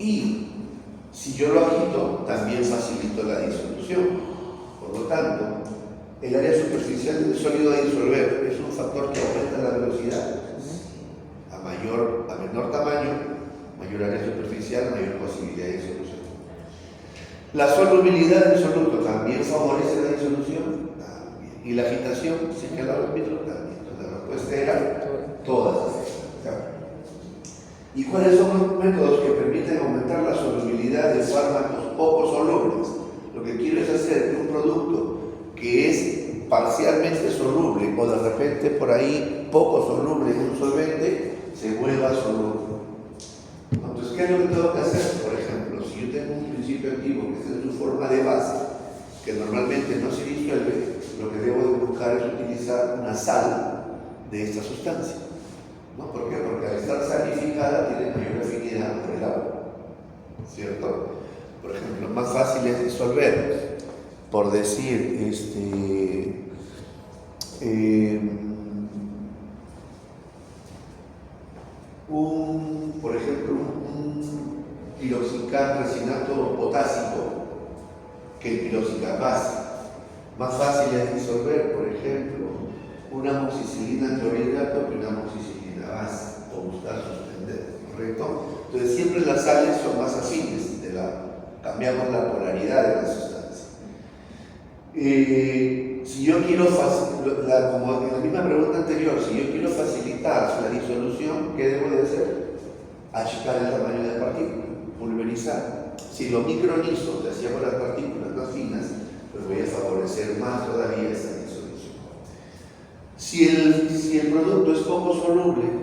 Y si yo lo agito, también facilito la disolución. Por lo tanto, el área superficial del sólido a disolver es un factor que aumenta la velocidad. A menor tamaño, mayor área superficial, mayor posibilidad de disolución. La solubilidad del soluto también favorece la disolución. También. Y la agitación, si es que el árbitro también. Entonces la respuesta era todas. ¿Y cuáles son los métodos que permiten aumentar la solubilidad de fármacos poco solubles? Lo que quiero es hacer que un producto que es parcialmente soluble o de repente por ahí poco soluble en un solvente se vuelva soluble. Entonces, ¿qué es lo que tengo que hacer? Por ejemplo, si yo tengo un principio activo que está en su forma de base, que normalmente no se disuelve, lo que debo de buscar es utilizar una sal de esta sustancia. ¿No? ¿Por qué? Porque al estar salificada tiene mayor afinidad por el agua, ¿cierto? Por ejemplo, más fácil es disolver, por decir, por ejemplo, un piroxicam resinato potásico que el piroxicam base. Más fácil es disolver, por ejemplo, una amoxicilina clorhidrato que una amoxicilina base, o buscar suspender, ¿correcto? Entonces siempre las sales son más afines, cambiamos la polaridad de la sustancia. Si yo quiero como en la misma pregunta anterior, si yo quiero facilitar la disolución, ¿qué debo de hacer? Achicar el tamaño de la partícula, pulverizar. Si lo micronizo, si hacíamos las partículas más finas, pues voy a favorecer más todavía esa disolución. Si el producto es poco soluble,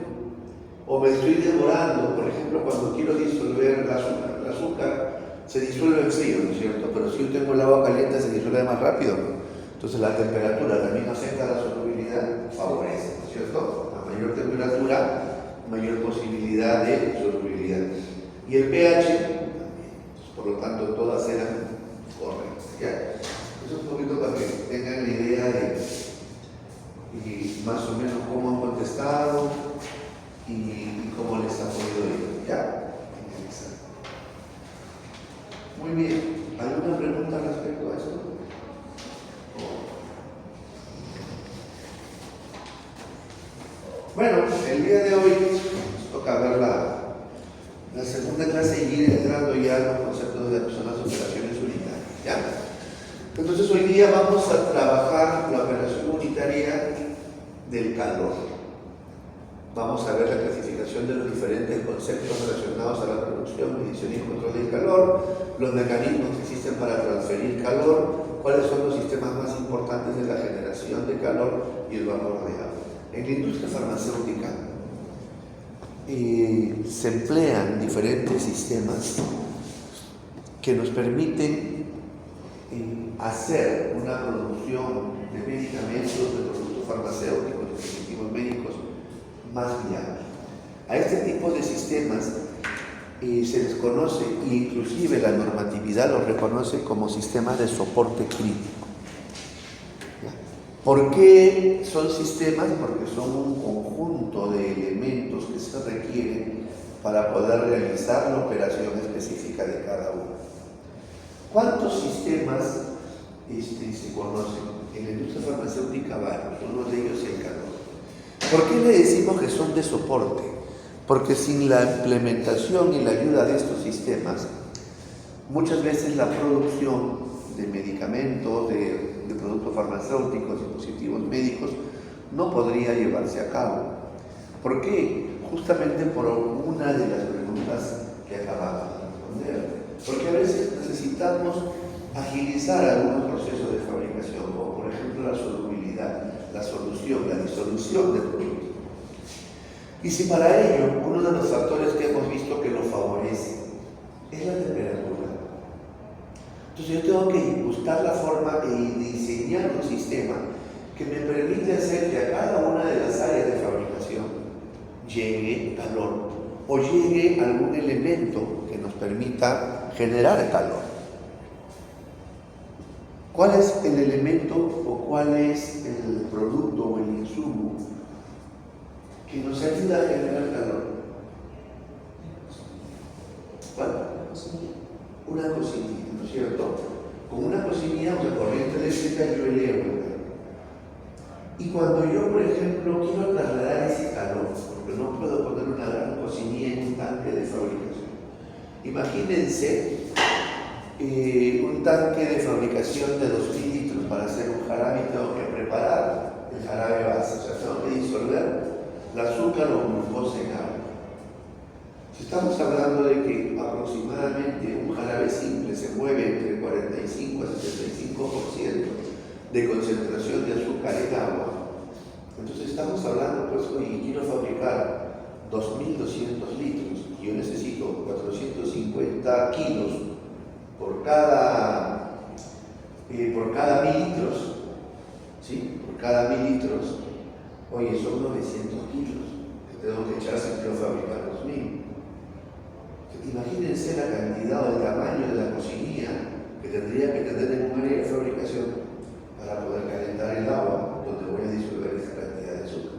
o me estoy demorando, por ejemplo, cuando quiero disolver el azúcar se disuelve en frío, ¿no es cierto? Pero si yo tengo el agua caliente se disuelve más rápido, ¿no? Entonces la temperatura también afecta la solubilidad, favorece, ¿no es cierto? A mayor temperatura, mayor posibilidad de solubilidad. Y el pH también. Por lo tanto, todas eran correctas. ¿Ya? Eso es un poquito para que tengan la idea de y más o menos cómo han contestado y cómo les ha podido ir. ¿Ya? Muy bien. ¿Alguna pregunta respecto a esto? Bueno, el día de hoy nos toca ver la segunda clase y ir entrando ya a los conceptos de las operaciones unitarias. ¿Ya? Entonces hoy día vamos a trabajar la operación unitaria del calor. Vamos a ver la clasificación de los diferentes conceptos relacionados a la producción, medición y control del calor, los mecanismos que existen para transferir calor, cuáles son los sistemas más importantes de la generación de calor y el vapor de agua. En la industria farmacéutica se emplean diferentes sistemas que nos permiten hacer una producción de medicamentos, de productos farmacéuticos, de dispositivos médicos más viable. A este tipo de sistemas se les conoce, inclusive la normatividad los reconoce como sistemas de soporte crítico. ¿Por qué son sistemas? Porque son un conjunto de elementos que se requieren para poder realizar la operación específica de cada uno. ¿Cuántos sistemas se conocen? En la industria farmacéutica varios, uno de ellos es el calor. ¿Por qué le decimos que son de soporte? Porque sin la implementación y la ayuda de estos sistemas, muchas veces la producción de medicamentos, de productos farmacéuticos, dispositivos médicos, no podría llevarse a cabo. ¿Por qué? Justamente por una de las preguntas que acabamos de responder. Porque a veces necesitamos agilizar algunos procesos de fabricación, como por ejemplo la solubilidad, la solución, la disolución del producto. Y si para ello uno de los factores que hemos visto que lo favorece es la temperatura, entonces yo tengo que buscar la forma de diseñar un sistema que me permite hacer que a cada una de las áreas de fabricación llegue calor o llegue algún elemento que nos permita generar calor. ¿Cuál es el elemento o cuál es el producto o el insumo que nos ayuda a generar calor? ¿Cuál? Una cocinilla, ¿no es cierto? Con una cocinilla, una corriente eléctrica, yo elevo el calor. Y cuando yo, por ejemplo, quiero trasladar ese calor, porque no puedo poner una gran cocinilla en un tanque de fabricación. Imagínense un tanque de fabricación de 2000 litros para hacer un jarabe y tengo que preparar el jarabe base, o sea, tengo que disolver el azúcar o glucosa en agua. Si estamos hablando de que aproximadamente un jarabe simple se mueve entre 45 a 75% de concentración de azúcar en agua, entonces estamos hablando, pues, oye, quiero fabricar 2200 litros y yo necesito 450 kilos por cada 1000 litros, ¿sí? Por cada 1000 litros, oye, son 900 kilos que tengo que echar si quiero fabricar 2000. Imagínense la cantidad o el tamaño de la cocinilla que tendría que tener en un área de fabricación para poder calentar el agua donde voy a disolver esa cantidad de azúcar.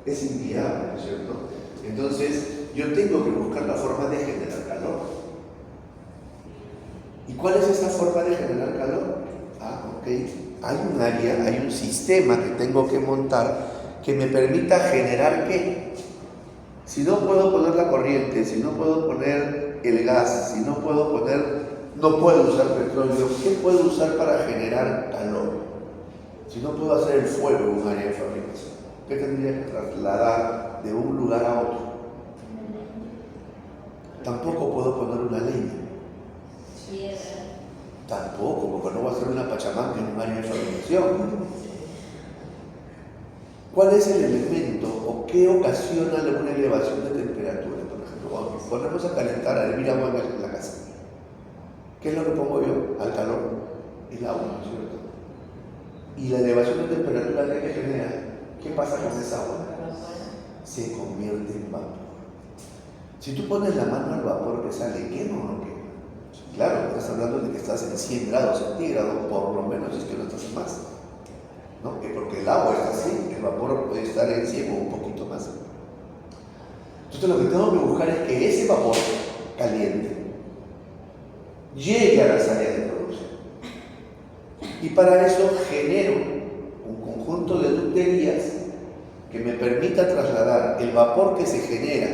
Es inviable, ¿no es cierto? Entonces, yo tengo que buscar la forma de generar calor. ¿Y cuál es esa forma de generar calor? Ok. Hay un área, hay un sistema que tengo que montar que me permita generar ¿qué? Si no puedo poner la corriente, si no puedo poner el gas, si no puedo usar petróleo, ¿qué puedo usar para generar calor? Si no puedo hacer el fuego en un área de fabricación, ¿qué tendría que trasladar de un lugar a otro? Tampoco puedo poner una leña. Tampoco, porque no voy a hacer una pachamanca en un área de fabricación. ¿Cuál es el elemento o qué ocasiona una elevación de temperatura? Por ejemplo, cuando nos ponemos a calentar, a hervir agua en la casa, ¿qué es lo que pongo yo al calor? El agua, ¿no es cierto? Y la elevación de temperatura que genera, ¿qué pasa con esa agua? Se convierte en vapor. Si tú pones la mano al vapor que sale, ¿quema o no quema? Claro, estás hablando de que estás en 100 grados centígrados, por lo menos es que no estás más. ¿No? Porque el agua está así, el vapor puede estar en 100 o un poquito más. Entonces lo que tengo que buscar es que ese vapor caliente llegue a las áreas de producción. Y para eso genero un conjunto de tuberías que me permita trasladar el vapor que se genera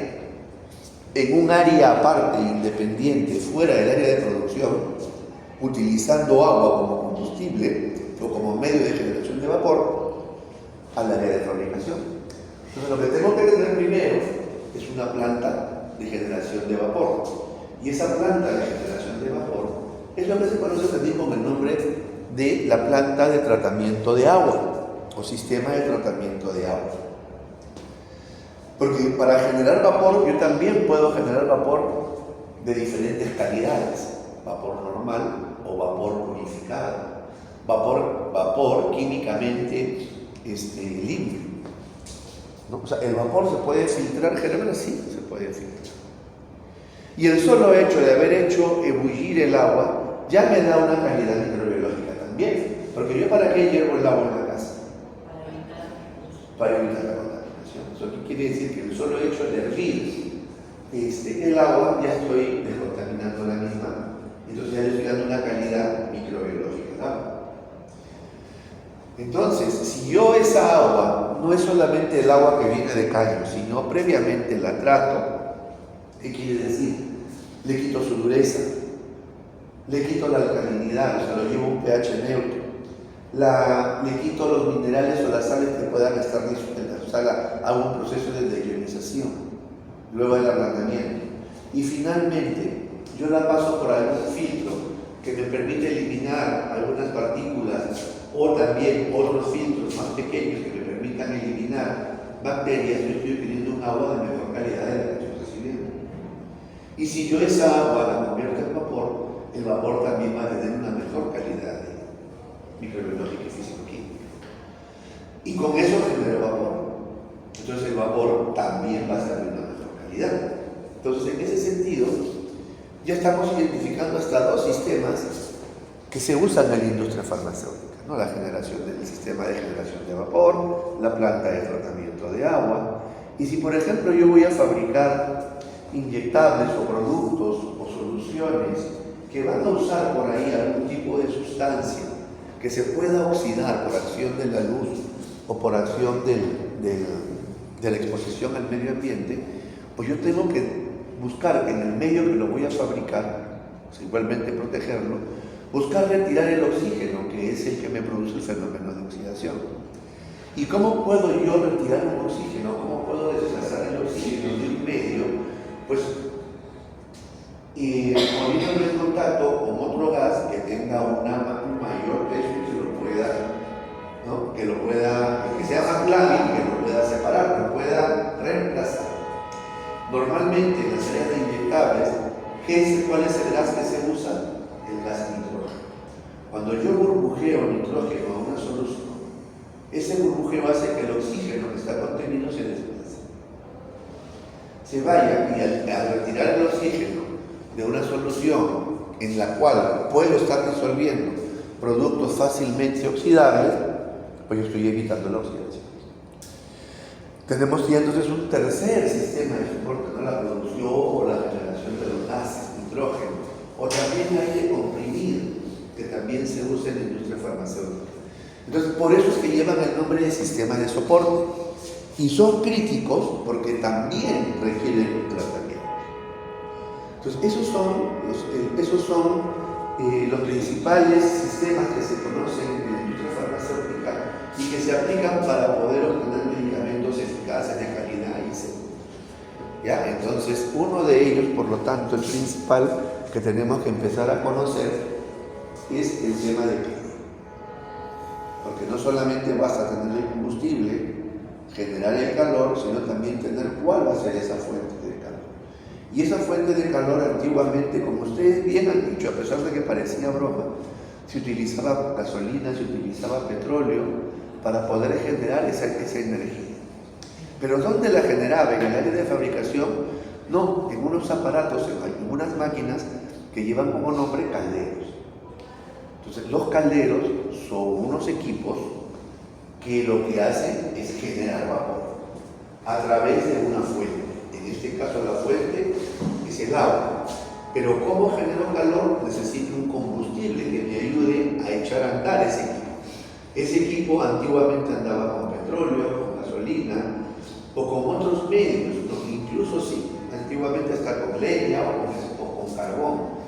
en un área aparte, independiente, fuera del área de producción, utilizando agua como combustible o como medio de generación de vapor, al área de fabricación. Entonces lo que tengo que tener primero es una planta de generación de vapor. Y esa planta de generación de vapor es lo que se conoce también con el nombre de la planta de tratamiento de agua o sistema de tratamiento de agua. Porque para generar vapor, yo también puedo generar vapor de diferentes calidades. Vapor normal o vapor purificado. Vapor químicamente limpio. ¿No? O sea, el vapor se puede filtrar, generalmente sí, se puede filtrar. Y el solo hecho de haber hecho ebullir el agua ya me da una calidad microbiológica también. Porque yo, ¿para qué hiervo el agua en la casa? Para evitar la contaminación. Eso quiere decir que el solo hecho de hervir el agua, ya estoy descontaminando la misma. Entonces ya le estoy dando una calidad microbiológica al agua. Entonces, si yo esa agua, no es solamente el agua que viene de caño, sino previamente la trato, ¿qué quiere decir? Le quito su dureza, le quito la alcalinidad, o sea, lo llevo a un pH neutro, le quito los minerales o las sales que puedan estar disueltas, o sea, hago un proceso de deionización, luego el ablandamiento. Y finalmente, yo la paso por algún filtro que me permite eliminar algunas partículas o también otros filtros más pequeños que me permitan eliminar bacterias. Yo estoy obteniendo un agua de mejor calidad de la que estoy recibiendo. Y si yo esa agua la convierto en vapor, el vapor también va a tener una mejor calidad microbiológica y físico-química. Y con eso genero vapor. Entonces el vapor también va a ser de una mejor calidad. Entonces, en ese sentido, ya estamos identificando hasta dos sistemas que se usan en la industria farmacéutica, ¿no? La generación del sistema de generación de vapor, la planta de tratamiento de agua. Y si, por ejemplo, yo voy a fabricar inyectables o productos o soluciones que van a usar por ahí algún tipo de sustancia que se pueda oxidar por acción de la luz o por acción de la exposición al medio ambiente, pues yo tengo que buscar en el medio que lo voy a fabricar, pues igualmente protegerlo, buscar retirar el oxígeno, que es el que me produce el fenómeno de oxidación. ¿Y cómo puedo yo retirar un oxígeno? ¿Cómo puedo desplazar el oxígeno de un medio? Pues poniéndolo en contacto con otro gas que tenga un mayor peso y que lo pueda, ¿no? que sea más lábil, que lo pueda separar, que lo pueda reemplazar. Normalmente en las áreas de inyectables, ¿cuál es el gas que se usa? El gas nitrógeno. Cuando yo burbujeo nitrógeno a una solución, ese burbujeo hace que el oxígeno que está contenido se desplace, se vaya, y al retirar el oxígeno de una solución en la cual puedo estar disolviendo productos fácilmente oxidables, pues yo estoy evitando la oxidación. Tenemos ya entonces un tercer sistema de soporte, ¿no? La producción o la generación de los gases, nitrógeno, o también aire comprimido, que también se usa en la industria farmacéutica. Entonces, por eso es que llevan el nombre de sistemas de soporte, y son críticos porque también requieren tratamiento. Entonces, esos son los principales sistemas que se conocen en la industria farmacéutica y que se aplican para poder obtener medicamentos eficaces, de calidad y seguros. ¿Ya? Entonces, uno de ellos, por lo tanto, el principal que tenemos que empezar a conocer es el tema de calor. Porque no solamente basta tener el combustible, generar el calor, sino también tener cuál va a ser esa fuente de calor. Y esa fuente de calor antiguamente, como ustedes bien han dicho, a pesar de que parecía broma, se utilizaba gasolina, se utilizaba petróleo para poder generar esa energía. Pero ¿dónde la generaba? En el área de fabricación, no, en unos aparatos, en unas máquinas que llevan como nombre calderos. Entonces, los calderos son unos equipos que lo que hacen es generar vapor a través de una fuente. En este caso, la fuente es el agua. Pero ¿cómo genero calor? Necesito un combustible que me ayude a echar a andar ese equipo. Ese equipo antiguamente andaba con petróleo, con gasolina o con otros medios, ¿no? Incluso sí, antiguamente hasta con leña o con carbón.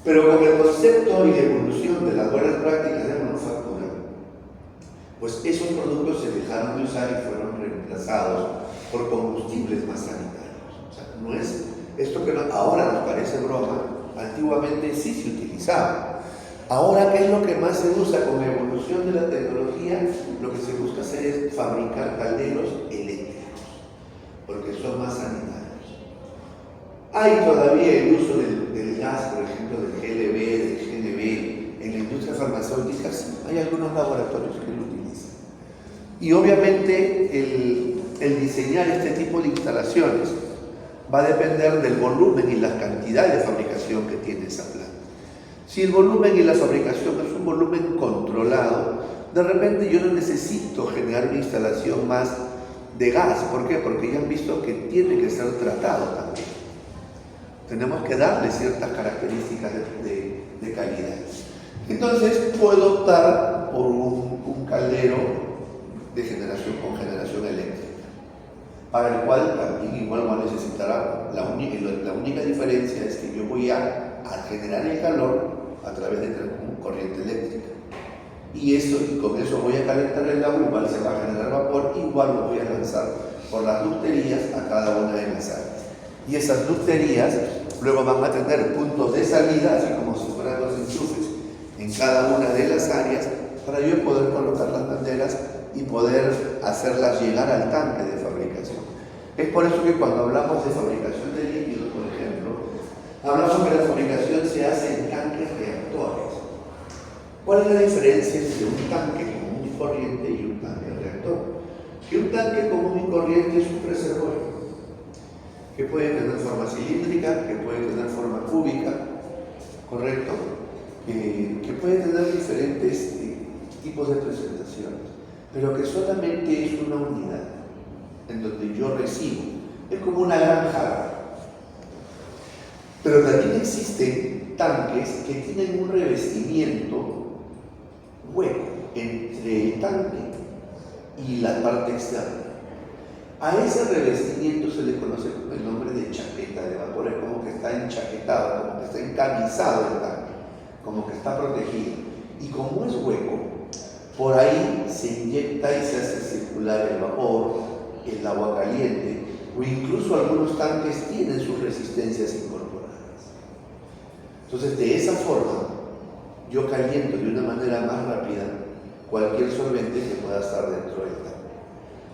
Pero con el concepto y la evolución de las buenas prácticas de manufactura, pues esos productos se dejaron de usar y fueron reemplazados por combustibles más sanitarios. O sea, no es esto que ahora nos parece broma, antiguamente sí se utilizaba. Ahora, ¿qué es lo que más se usa con la evolución de la tecnología? Lo que se busca hacer es fabricar calderos eléctricos, porque son más sanitarios. Hay todavía el uso del gas, por ejemplo, del GLB, del GNB, en la industria farmacéutica, sí, hay algunos laboratorios que lo utilizan. Y obviamente el diseñar este tipo de instalaciones va a depender del volumen y la cantidad de fabricación que tiene esa planta. Si el volumen y la fabricación es un volumen controlado, de repente yo no necesito generar una instalación más de gas. ¿Por qué? Porque ya han visto que tiene que ser tratado también. Tenemos que darle ciertas características de calidad. Entonces puedo optar por un caldero de generación con generación eléctrica, para el cual también igual va a necesitar agua. La única diferencia es que yo voy a generar el calor a través de corriente eléctrica. Y con eso voy a calentar el agua, igual se va a generar vapor, igual lo voy a lanzar por las ducterías a cada una de las áreas. Y esas ducterías luego van a tener puntos de salida, así como si fueran los enchufes, en cada una de las áreas, para yo poder colocar las banderas y poder hacerlas llegar al tanque de fabricación. Es por eso que cuando hablamos de fabricación de líquidos, por ejemplo, hablamos que la fabricación se hace en tanques reactores. ¿Cuál es la diferencia entre un tanque común y corriente y un tanque reactor? Que un tanque común y corriente es un reservorio que puede tener forma cilíndrica, que puede tener forma cúbica, ¿correcto? Que puede tener diferentes tipos de presentaciones, pero que solamente es una unidad en donde yo recibo. Es como una gran jarra. Pero también existen tanques que tienen un revestimiento hueco entre el tanque y la parte externa. A ese revestimiento se le conoce con el nombre de chaqueta de vapor, es como que está enchaquetado, como que está encamisado el tanque, como que está protegido. Y como es hueco, por ahí se inyecta y se hace circular el vapor, el agua caliente, o incluso algunos tanques tienen sus resistencias incorporadas. Entonces, de esa forma, yo caliento de una manera más rápida cualquier solvente que pueda estar dentro del tanque.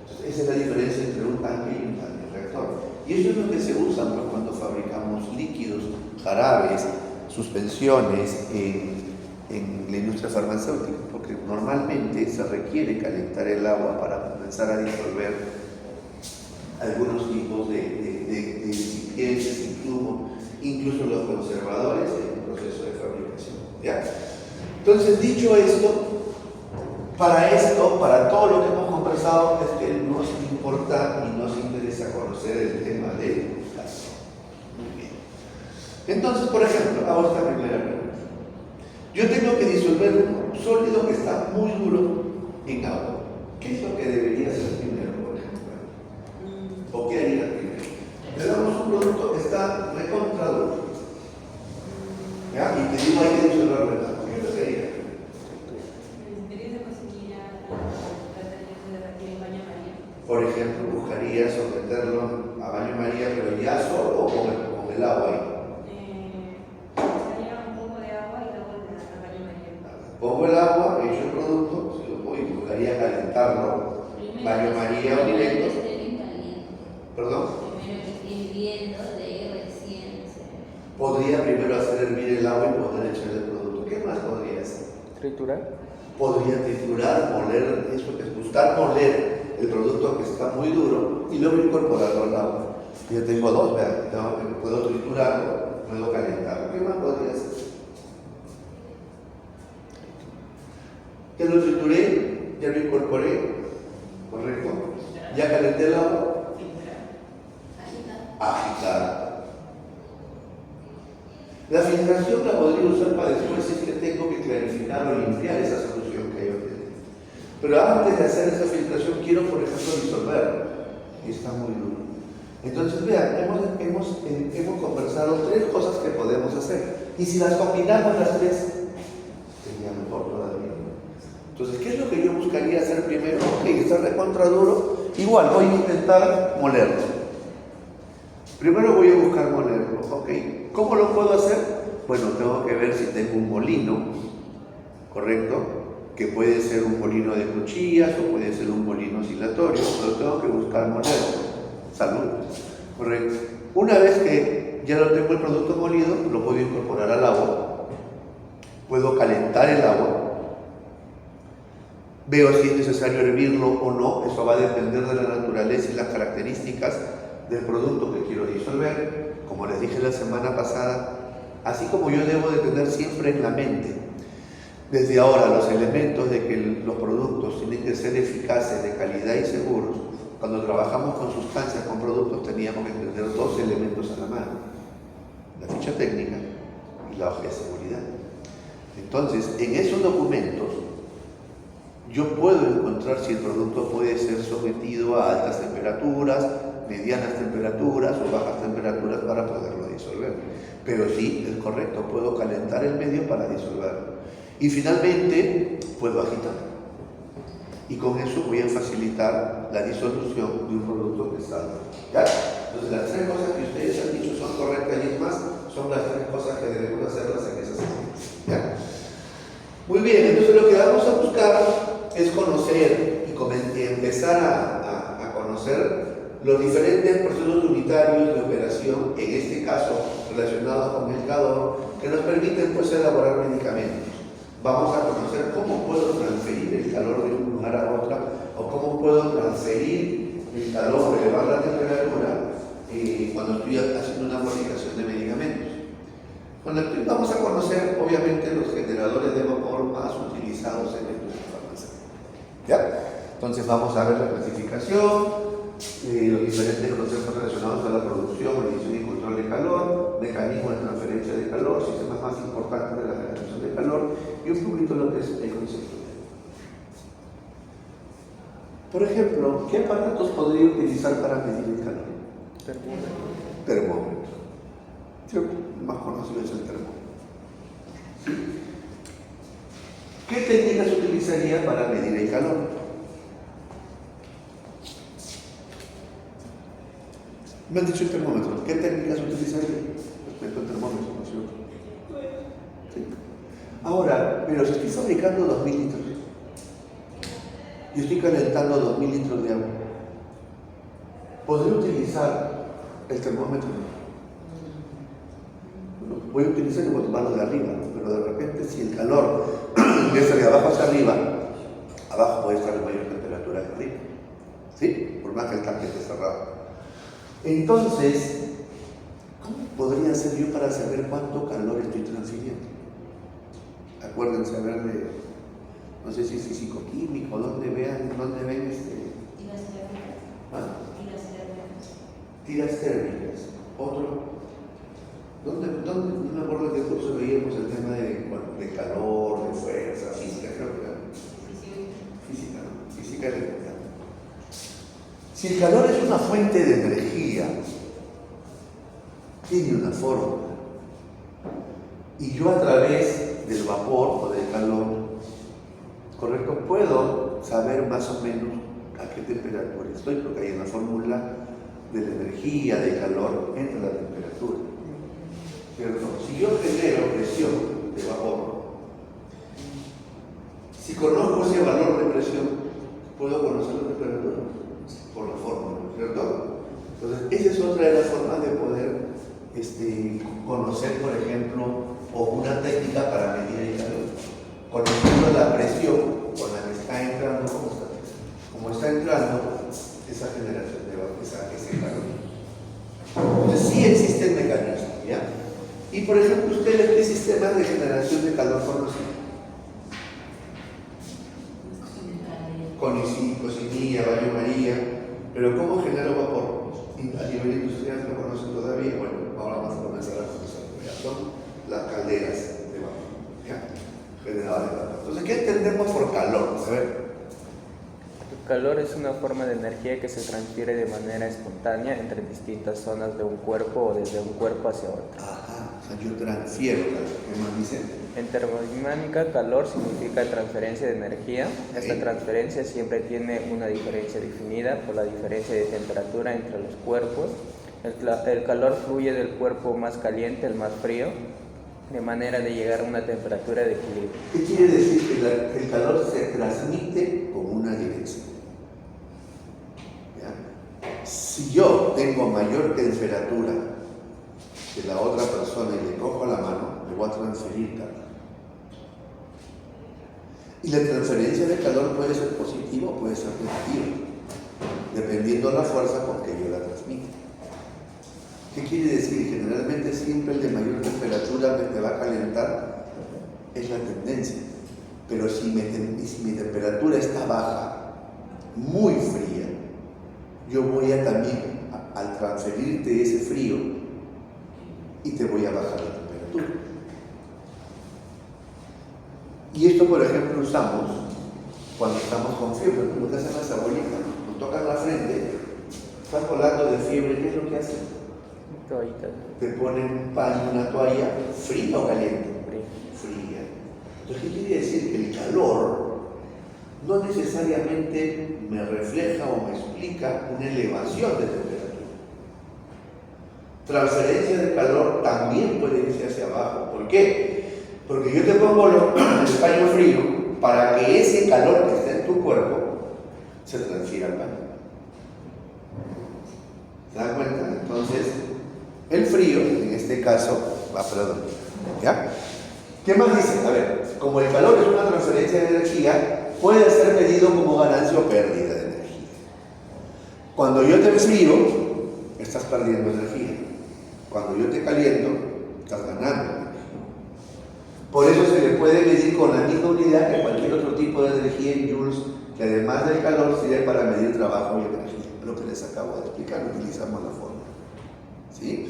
Entonces, esa es la diferencia entre un tanque y un tanque reactor. Y eso es lo que se usa pues, cuando fabricamos líquidos, jarabes, suspensiones en la industria farmacéutica, porque normalmente se requiere calentar el agua para comenzar a disolver algunos tipos de recipientes, incluso los conservadores en el proceso de fabricación. ¿Ya? Entonces, dicho esto, para todo lo que hemos conversado, es que nos importa y nos interesa conocer el tema del gas. Muy bien. Entonces, por ejemplo, hago esta primera pregunta. Yo tengo que disolver un sólido que está muy duro en agua. ¿Qué es lo que debería hacer primero, por ejemplo? ¿O qué haría primero? Le damos un producto que está recontra duro. ¿Ya? Y te digo, hay que disolverlo en agua. ¿Qué es lo que haría? Por ejemplo, buscaría someterlo a baño María, pero ya solo o con el agua ahí. Echaría un poco de agua y luego a baño María. Pongo el agua, echo el producto, si lo voy, buscaría calentarlo. Baño María o directo. ¿Perdón? Primero que esté hirviendo de recién. Podría primero hacer hervir el agua y poder echar el producto. ¿Qué más podría hacer? ¿Triturar? Podría triturar, moler, eso es buscar moler el producto que está muy duro y luego incorporarlo al agua. Yo tengo dos, vean, puedo triturarlo, puedo calentarlo. ¿Qué más podría hacer? Ya lo trituré, ya lo incorporé, ¿correcto? Ya calenté el agua. Agitar. La filtración la podría usar para después si es que tengo que clarificar o limpiar esa solución que yo tengo. Pero antes de hacer esa filtración quiero, por ejemplo, disolverlo. Y está muy duro. Entonces, vean, hemos conversado tres cosas que podemos hacer. Y si las combinamos las tres, sería mejor todavía. Entonces, ¿qué es lo que yo buscaría hacer primero? Ok, está recontra duro. Igual, voy a intentar molerlo. Primero voy a buscar molerlo, ¿ok? ¿Cómo lo puedo hacer? Bueno, tengo que ver si tengo un molino, ¿correcto? Que puede ser un molino de cuchillas o puede ser un molino oscilatorio, pero tengo que buscar molerlo. Salud, ¿correcto? Una vez que ya lo tengo el producto molido, lo puedo incorporar al agua, puedo calentar el agua, veo si es necesario hervirlo o no, eso va a depender de la naturaleza y las características del producto que quiero disolver. Como les dije la semana pasada, así como yo debo de tener siempre en la mente, desde ahora, los elementos de que los productos tienen que ser eficaces, de calidad y seguros, cuando trabajamos con sustancias, con productos, teníamos que tener dos elementos a la mano: la ficha técnica y la hoja de seguridad. Entonces, en esos documentos, yo puedo encontrar si el producto puede ser sometido a altas temperaturas, medianas temperaturas o bajas temperaturas para poderlo disolver. Pero sí, es correcto, puedo calentar el medio para disolverlo. Y finalmente, puedo agitar. Y con eso voy a facilitar la disolución de un producto que salga. ¿Ya? Entonces, las tres cosas que ustedes han dicho son correctas y es más, son las tres cosas que debemos hacerlas en esa secuencia. ¿Ya? Muy bien, entonces lo que vamos a buscar es conocer y empezar a conocer los diferentes procesos unitarios de operación, en este caso relacionados con el calor, que nos permiten pues elaborar medicamentos. Vamos a conocer cómo puedo transferir el calor de un lugar a otro, o cómo puedo transferir el calor, elevar la temperatura cuando estoy haciendo una fabricación de medicamentos. Vamos a conocer obviamente los generadores de vapor más utilizados en la industria farmacéutica. ¿Ya? Entonces vamos a ver la clasificación, los diferentes procesos relacionados a la producción, medición y control de calor, mecanismos de cosas más importantes de la generación de calor y un poquito lo que es el concepto. Por ejemplo, ¿qué aparatos podría utilizar para medir el calor? Termómetro. El más conocido es el termómetro. ¿Sí? ¿Qué técnicas utilizaría para medir el calor? Me han dicho el termómetro. ¿Qué técnicas utilizaría respecto al termómetro? ¿No es cierto? Sí. Ahora, pero si estoy fabricando 2000 litros y estoy calentando 2000 litros de agua, ¿podría utilizar el termómetro? Bueno, voy a utilizar el mano de arriba, ¿no? Pero de repente si el calor empieza de abajo hacia arriba, abajo puede estar en mayor temperatura que arriba, ¿sí? Por más que el tanque esté cerrado. Entonces, ¿cómo podría hacer yo para saber cuánto calor estoy transfiriendo? Acuérdense, a ver, no sé si es físico-químico, dónde ven Tiras térmicas. ¿Ah? Tiras térmicas. Tiras térmicas. Otro, ¿dónde? No me acuerdo en qué curso veíamos el tema de calor, de fuerza, física, creo que era. Física, ¿no? Física eléctrica. Si el calor es una fuente de energía, tiene una fórmula. Y yo a través del vapor o del calor, correcto, puedo saber más o menos a qué temperatura estoy, porque hay una fórmula de la energía, del calor, entre la temperatura. ¿Cierto? Si yo genero presión de vapor, si conozco ese valor de presión, puedo conocer la temperatura por la fórmula, ¿cierto? Entonces, esa es otra de las formas de poder conocer, por ejemplo, o una técnica para medir el calor. Conociendo la presión con la que está entrando, como está entrando esa generación de ese calor. Entonces, sí existen mecanismos, ¿ya? Y, por ejemplo, ustedes, ¿qué sistemas de generación de calor conocen? Cocinilla, baño María, pero ¿cómo genero vapor? A nivel industrial no conocen todavía, bueno, ahora vamos a comenzar a conocer, ya son las calderas de vapor, ¿ya? Generadores de vapor. Entonces, ¿qué entendemos por calor? A ver. El calor es una forma de energía que se transfiere de manera espontánea entre distintas zonas de un cuerpo o desde un cuerpo hacia otro. Ajá, o sea, yo transfiero calor. ¿Qué más dice? En termodinámica, calor significa transferencia de energía. Esta transferencia siempre tiene una diferencia definida por la diferencia de temperatura entre los cuerpos. El calor fluye del cuerpo más caliente al más frío, de manera de llegar a una temperatura de equilibrio. ¿Qué quiere decir? Que el calor se transmite con una dirección. ¿Ya? Si yo tengo mayor temperatura que la otra persona y le cojo la mano, le voy a transferir calor. Y la transferencia de calor puede ser positiva o puede ser negativa, dependiendo de la fuerza con que yo la transmito. ¿Qué quiere decir? Generalmente siempre el de mayor temperatura me va a calentar, es la tendencia. Pero si mi temperatura está baja, muy fría, yo voy a también, al transferirte ese frío, y te voy a bajar la temperatura. Y esto, por ejemplo, usamos cuando estamos con fiebre, como te hacen las abuelitas, nos tocan la frente, estás volando de fiebre, ¿qué es lo que hacen? Toallitas. Te ponen un paño, una toalla, fría o caliente. Fría. Entonces, ¿qué quiere decir? Que el calor no necesariamente me refleja o me explica una elevación de temperatura. Transferencia de calor también puede irse hacia abajo. ¿Por qué? Porque yo te pongo el paño frío para que ese calor que está en tu cuerpo se transfiera al paño. ¿Se dan cuenta? Entonces, el frío, en este caso, ¿ya? ¿Qué más dice? A ver, como el calor es una transferencia de energía, puede ser medido como ganancia o pérdida de energía. Cuando yo te enfrío, estás perdiendo energía. Cuando yo te caliento, estás ganando energía. Por eso se le puede medir con la misma unidad que cualquier otro tipo de energía en joules, que además del calor sirve para medir trabajo y energía. Lo que les acabo de explicar, utilizamos la fórmula. ¿Sí?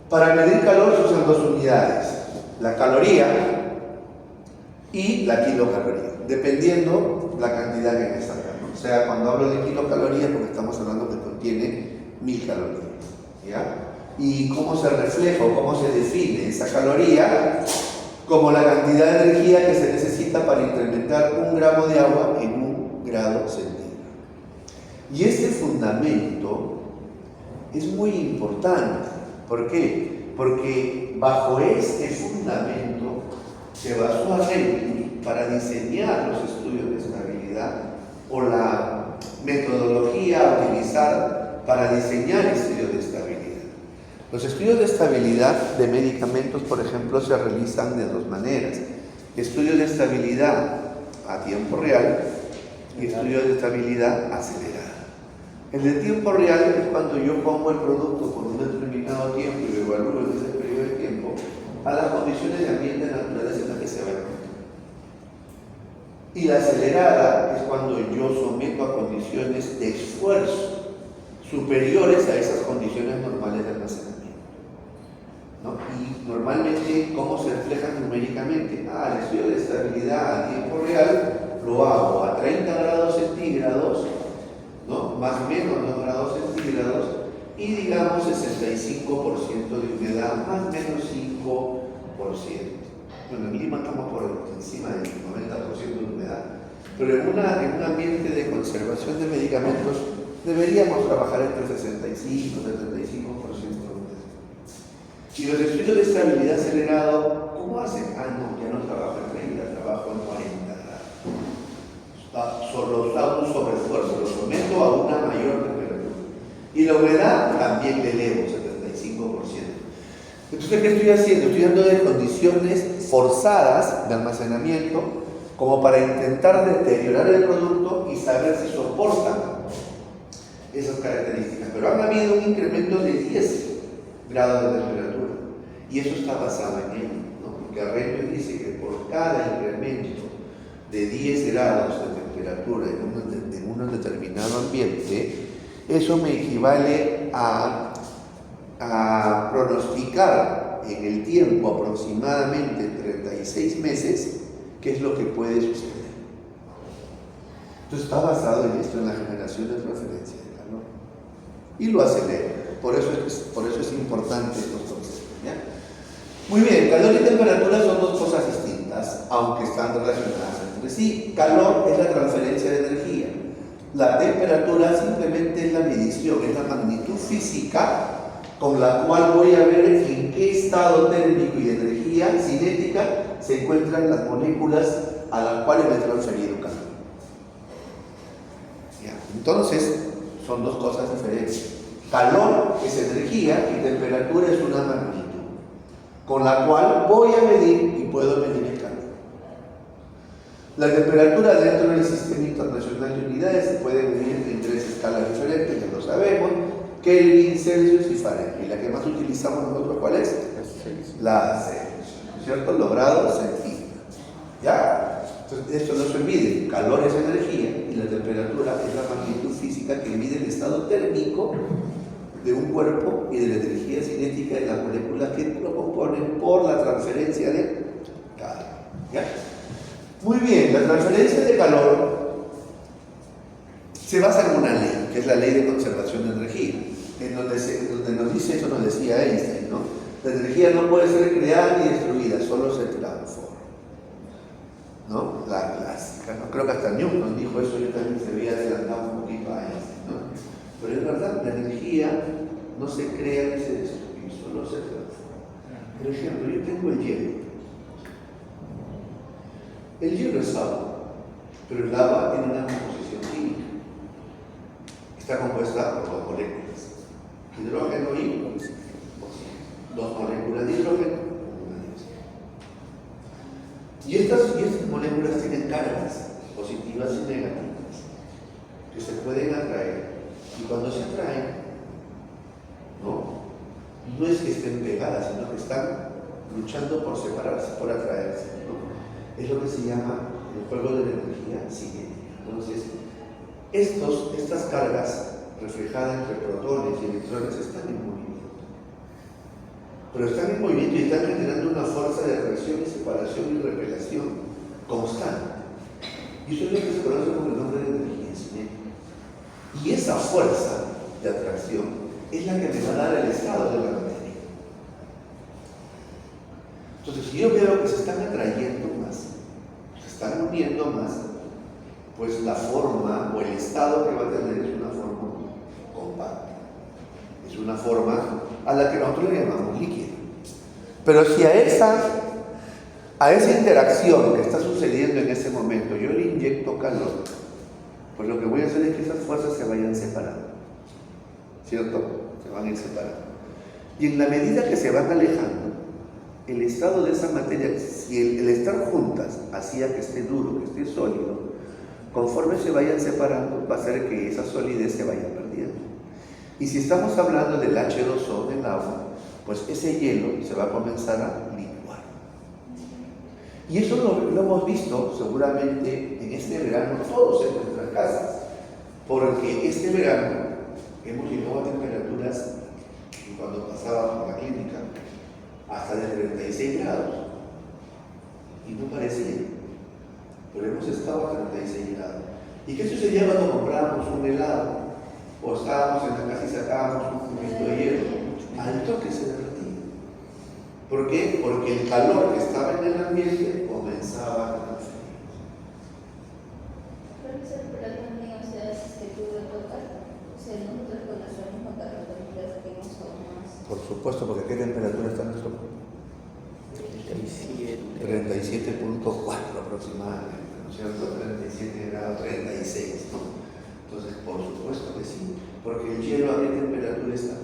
Para medir calor se usan dos unidades. la caloría y la kilocaloría, dependiendo la cantidad que me salga, ¿no? O sea, cuando hablo de kilocalorías, porque estamos hablando que contiene 1000 calorías, ¿ya? ¿Y cómo se refleja o cómo se define esa caloría? Como la cantidad de energía que se necesita para incrementar 1 gramo de agua en 1 grado centígrado. Y este fundamento es muy importante. ¿Por qué? Porque bajo este fundamento se basó a Renyi para diseñar los estudios de estabilidad o la metodología a utilizar para diseñar estudios de estabilidad. Los estudios de estabilidad de medicamentos, por ejemplo, se realizan de dos maneras. Estudios de estabilidad a tiempo real y estudios de estabilidad acelerada. El de tiempo real es cuando yo pongo el producto por un determinado tiempo y lo evalúo en ese periodo de tiempo a las condiciones de ambiente naturales en las que se va a encontrar. Y la acelerada es cuando yo someto a condiciones de esfuerzo superiores a esas condiciones normales de almacenamiento, ¿no? Y normalmente, ¿cómo se reflejan numéricamente? El estudio de estabilidad a tiempo real lo hago a 30 grados centígrados, ¿no? Más o menos 2 grados centígrados, y digamos 65% de humedad, más o menos 5%. Bueno, en Lima estamos por encima del 90% de humedad, pero en un ambiente de conservación de medicamentos deberíamos trabajar entre 65 y 75% de humedad. Y los estudios de estabilidad acelerado, ¿cómo hacen? No, ya no trabajo en 30, trabajo en 40 grados. Solo hago un sobreesfuerzo, lo someto a una mayor temperatura. Y la humedad también le elevo, 75%. Entonces, ¿qué estoy haciendo? Estoy dando de condiciones forzadas de almacenamiento como para intentar deteriorar el producto y saber si soportan esas características. Pero han habido un incremento de 10 grados de temperatura y eso está basado en ello, ¿no? Porque Arrhenius dice que por cada incremento de 10 grados de temperatura en un determinado ambiente, eso me equivale a pronosticar en el tiempo aproximadamente 36 meses qué es lo que puede suceder. Entonces está basado en esto, en la generación de transferencia de calor. Y lo acelera. Por eso es importante estos conceptos, ¿ya? Muy bien, calor y temperatura son dos cosas distintas, aunque están relacionadas entre sí. Calor es la transferencia de energía. La temperatura simplemente es la medición, es la magnitud física con la cual voy a ver en qué estado térmico y de energía cinética se encuentran las moléculas a las cuales le he transferido calor. ¿Ya? Entonces, son dos cosas diferentes. Calor es energía y temperatura es una magnitud con la cual voy a medir y puedo medir el calor. La temperatura dentro del Sistema Internacional de Unidades se puede medir en 3 escalas diferentes, ya lo sabemos: Kelvin, Celsius y Fahrenheit. La que más utilizamos nosotros, ¿cuál es? La Celsius, ¿cierto? Los grados centígrados. ¿Ya? Entonces, esto no se olvide: calor es energía y la temperatura es la magnitud física que mide el estado térmico de un cuerpo y de la energía cinética de las moléculas que lo componen por la transferencia de calor. ¿Ya? Muy bien, la transferencia de calor se basa en una ley, que es la ley de conservación de energía, en donde nos dice, eso nos decía Einstein, ¿no? La energía no puede ser creada ni destruida, solo se transforma, ¿no? La clásica, ¿no? Creo que hasta Newton dijo eso, yo también se había adelantado un poquito a Einstein, ¿no? Pero es verdad, la energía no se crea ni se destruye, solo se transforma. Por ejemplo, yo tengo el hielo. El hielo es agua, pero el agua tiene una composición química. Está compuesta por 2 moléculas, hidrógeno y oxígeno. 2 moléculas de hidrógeno, una de oxígeno. Y estas moléculas tienen cargas positivas y negativas que se pueden atraer. Y cuando se atraen, no es que estén pegadas, sino que están luchando por separarse, por atraerse, ¿no? Es lo que se llama el juego de la energía cinética. Entonces, estas cargas reflejadas entre protones y electrones están en movimiento. pero están en movimiento y están generando una fuerza de atracción y separación y repelación constante. Y eso es lo que se conoce con el nombre de energía cinética. Y esa fuerza de atracción es la que me va a dar el estado de la materia. Entonces, si yo veo que se están atrayendo más, se están uniendo más, pues la forma o el estado que va a tener es una forma compacta. Es una forma a la que nosotros le llamamos líquida. Pero si a esa interacción que está sucediendo en ese momento yo le inyecto calor, pues lo que voy a hacer es que esas fuerzas se vayan separando, ¿cierto? Se van a ir separando. Y en la medida que se van alejando, el estado de esa materia, si el estar juntas hacía que esté duro, que esté sólido, conforme se vayan separando, va a hacer que esa solidez se vaya perdiendo. Y si estamos hablando del H2O, del agua, pues ese hielo se va a comenzar a licuar. Y eso lo hemos visto seguramente en este verano, todos en nuestras casas, porque este verano hemos llegado a temperaturas, cuando pasábamos por la clínica, hasta de 36 grados. Y no parecía, pero hemos estado a 36 grados. ¿Y qué sucedía cuando comprábamos un helado? O estábamos en la casa y sacábamos un poquito de hielo, al toque se derretía. ¿Por qué? Porque el calor que estaba en el ambiente comenzaba a transferir. Pero esa temperatura también, o sea, es que tú lo tocas, o sea, nosotros con nuestra misma temperatura tenemos aún más. Por supuesto, porque ¿qué temperatura está nuestro cuerpo? 37.4 aproximadamente, ¿no es cierto? 37 grados, 36, ¿no? Entonces, por supuesto que sí, porque el hielo a qué temperatura está.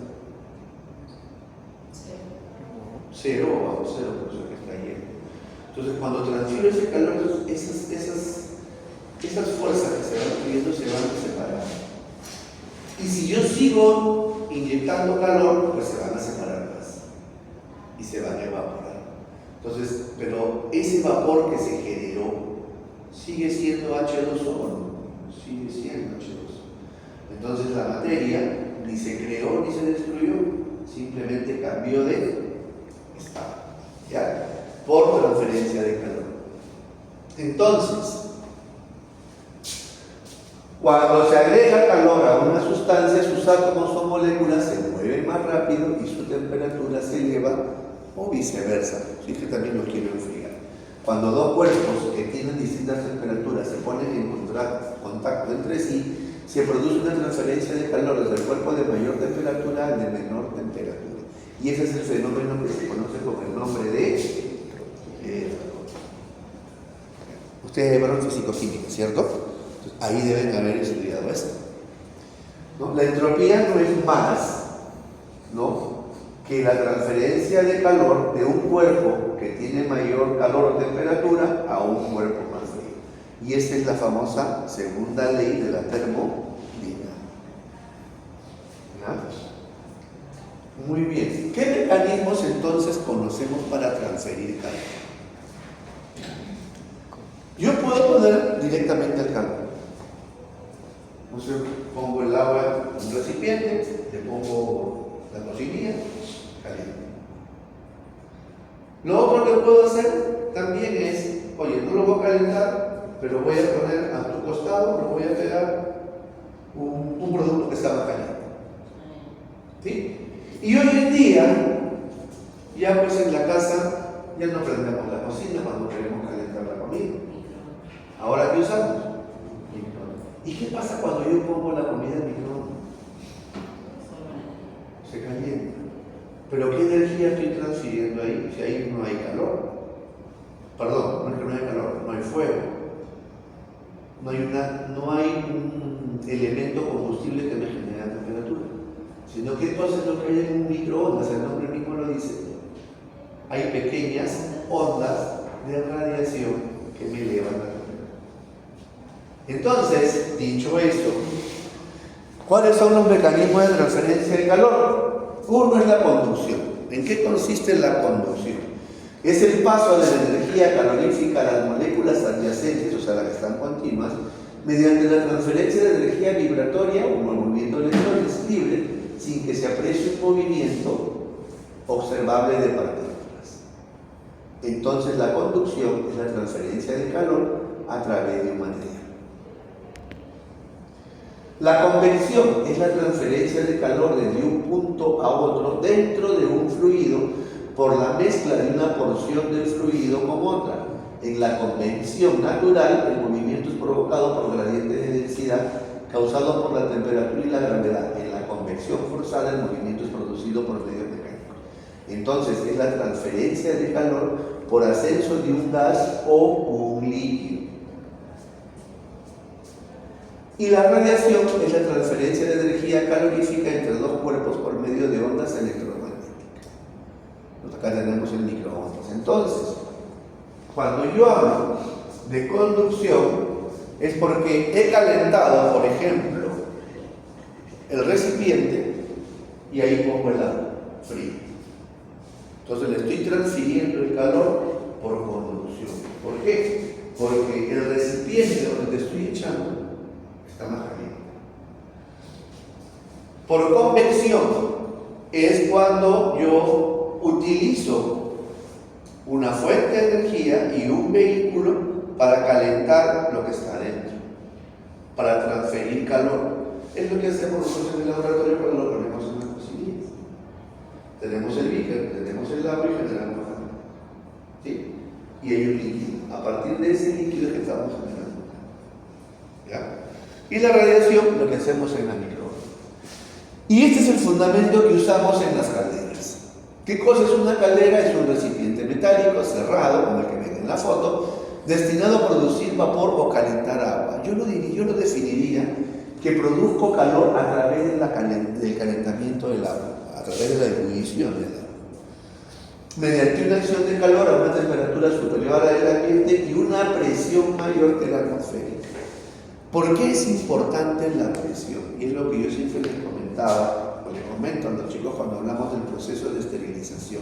Cero o bajo cero, por eso que está hielo. Entonces, cuando transfiero ese calor, esas fuerzas que se van subiendo se van a separar. Y si yo sigo inyectando calor, pues se van a separar más y se van a evaporar. Entonces, pero ese vapor que se generó sigue siendo H2O, ¿no? Sigue siendo H2O. Entonces la materia ni se creó ni se destruyó, simplemente cambió de estado, ¿ya? Por transferencia de calor. Entonces, cuando se agrega calor a una sustancia, sus átomos o moléculas se mueven más rápido y su temperatura se eleva, o viceversa, si es que también lo quiero enfriar. Cuando dos cuerpos que tienen distintas temperaturas se ponen en contacto entre sí, se produce una transferencia de calor desde el cuerpo de mayor temperatura al de menor temperatura. Y ese es el fenómeno que se conoce con el nombre de... ustedes llevaron físico-química, ¿cierto? Entonces, ahí deben haber estudiado esto, ¿no? La entropía no es más, ¿no?, que la transferencia de calor de un cuerpo que tiene mayor calor o temperatura a un cuerpo más frío. Y esta es la famosa segunda ley de la termodinámica. Muy bien. ¿Qué mecanismos entonces conocemos para transferir calor? Yo puedo poner directamente el calor. Entonces pongo el agua en un recipiente, le pongo la cocinilla, caliente. Lo otro que puedo hacer también es, oye, no lo voy a calentar, pero voy a poner a tu costado, lo voy a pegar un producto que estaba caliente. ¿Sí? Y hoy en día, ya pues en la casa, ya no prendemos la cocina cuando queremos calentar la comida. ¿Ahora qué usamos? ¿Y qué pasa cuando yo pongo la comida en microondas? Se calienta. Pero ¿qué energía estoy transfiriendo ahí? Si ahí no hay calor. Perdón, no es que no hay calor, no hay fuego. No hay un elemento combustible que me genere temperatura. Sino que entonces lo que hay en un microondas, el nombre mismo lo dice, hay pequeñas ondas de radiación que me elevan la temperatura. Entonces, dicho esto, ¿cuáles son los mecanismos de transferencia de calor? Uno es la conducción. ¿En qué consiste la conducción? Es el paso de la energía calorífica a las moléculas adyacentes, o sea, las que están continuas, mediante la transferencia de energía vibratoria o movimiento de electrones libre, sin que se aprecie un movimiento observable de partículas. Entonces la conducción es la transferencia de calor a través de un material. La convección es la transferencia de calor desde un punto a otro dentro de un fluido por la mezcla de una porción del fluido con otra. En la convección natural, el movimiento es provocado por gradientes de densidad causados por la temperatura y la gravedad. En la convección forzada, el movimiento es producido por medios mecánicos. Entonces, es la transferencia de calor por ascenso de un gas o un líquido. Y la radiación es la transferencia de energía calorífica entre dos cuerpos por medio de ondas electromagnéticas. Acá tenemos el microondas. Entonces, cuando yo hablo de conducción, es porque he calentado, por ejemplo, el recipiente y ahí pongo el agua fría. Entonces le estoy transfiriendo el calor por conducción. ¿Por qué? Porque el recipiente donde te estoy echando está más caliente. Por convección es cuando yo utilizo una fuente de energía y un vehículo para calentar lo que está adentro, para transferir calor. Es lo que hacemos nosotros en el laboratorio cuando lo ponemos en las cocinillas. Tenemos el beaker, tenemos el agua y generamos calor. ¿Sí? Y hay un líquido. A partir de ese líquido es que estamos generando calor. ¿Ya? Y la radiación, lo que hacemos en la microondas. Y este es el fundamento que usamos en las calderas. ¿Qué cosa es una caldera? Es un recipiente metálico cerrado, como el que ven en la foto, destinado a producir vapor o calentar agua. Yo lo definiría que produzco calor a través del calentamiento del agua, a través de la ebullición del agua, mediante una acción de calor a una temperatura superior a la del ambiente y una presión mayor que la atmosférica. ¿Por qué es importante la presión? Y es lo que yo siempre les comentaba, o les comento a los chicos cuando hablamos del proceso de esterilización.